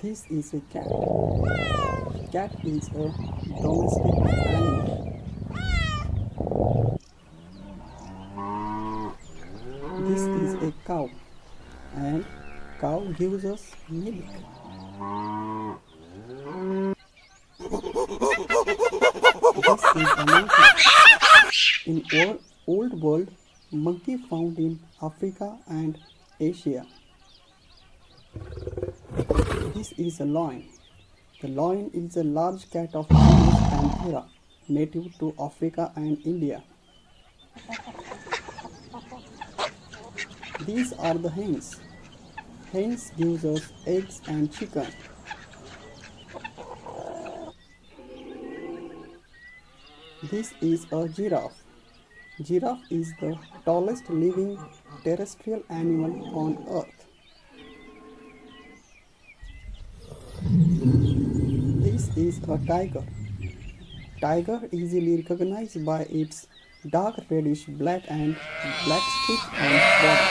This is a cat. Cat is a domestic animal. This is a cow, and cow gives us milk. This is a monkey. In old world, monkey found in Africa and Asia. This is a lion. The lion is a large cat of genus Panthera, native to Africa and India. These are the hens. Hens gives us eggs and chicken. This is a giraffe. Giraffe is the tallest living terrestrial animal on earth. This is a tiger. Tiger easily recognized by its dark reddish black and black strips on body.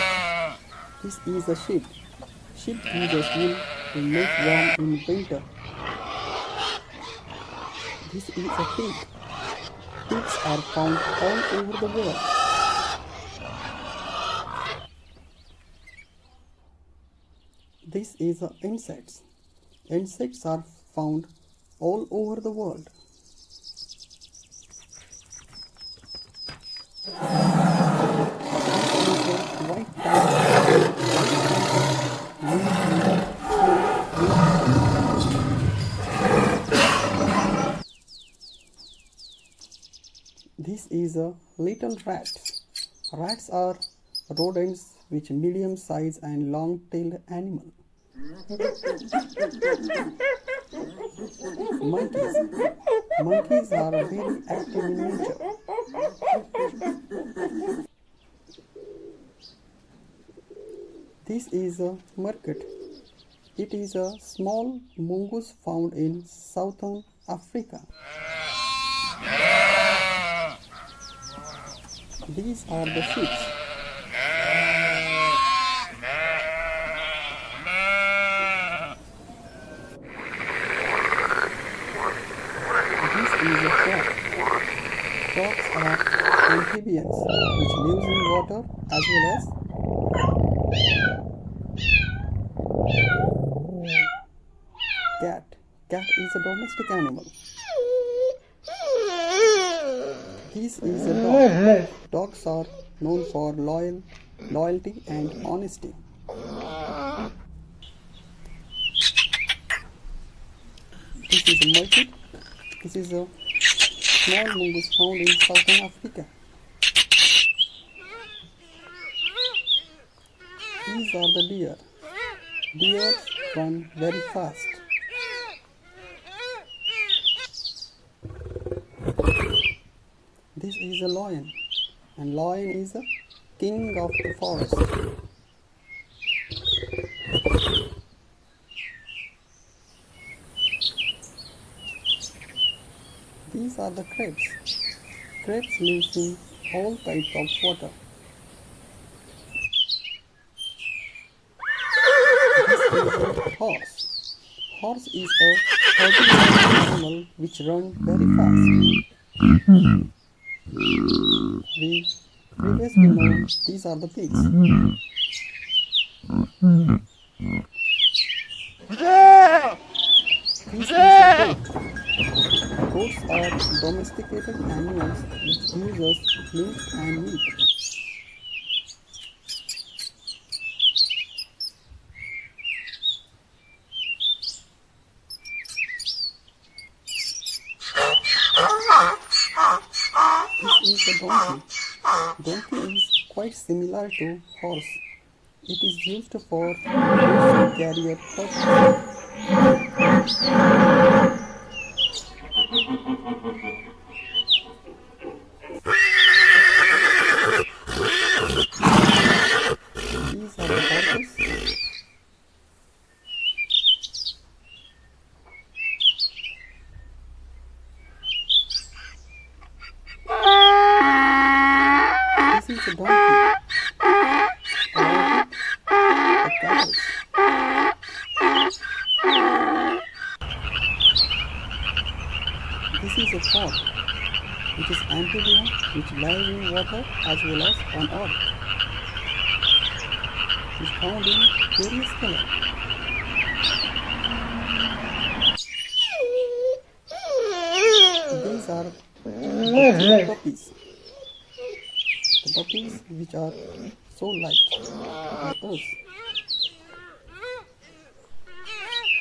This is a sheep. Sheep gives us wool to make warm in winter. This is a pig. Pigs are found all over the world. This is insects. Insects are found all over the world. White tiger. This is a little rat. Rats are rodents which medium size and long-tailed animal. Monkeys. Monkeys are very active in nature. This is a market. It is a small mongoose found in southern Africa. These are the sheep. This is a frog. Frogs are amphibians which lives in water as well as cat. Cat is a domestic animal. This is a dog. Dogs are known for loyalty and honesty. This is a market. This is a small mongoose found in southern Africa. These are the deer. Deers run very fast. This is a lion, and lion is a king of the forest. These are the crabs. Crabs live in all types of water. This is a horse. Horse is a heavy animal which runs very fast. We previously know these are the pigs. This is a goat. Goats are domesticated animals which gives us milk and meat. This is a donkey. Donkey is quite similar to horse. It is used for carrier purposes. These are the horses. This is a donkey. A rabbit, a carrot. is a frog, which is amphibian which lives in water as well as on earth. It is found in various colors. These are the two puppies. The puppies which are so light like us.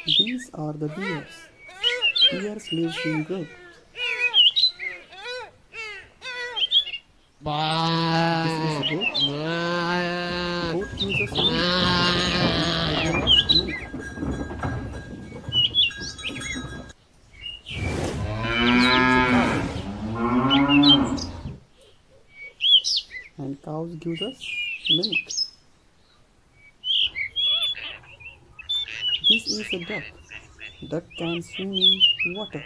These are the bears. Bears live in groups. This is a goat. Goat gives us meat as well as milk. This is a cow. And cows gives us milk. This is a duck. Duck can swim in water.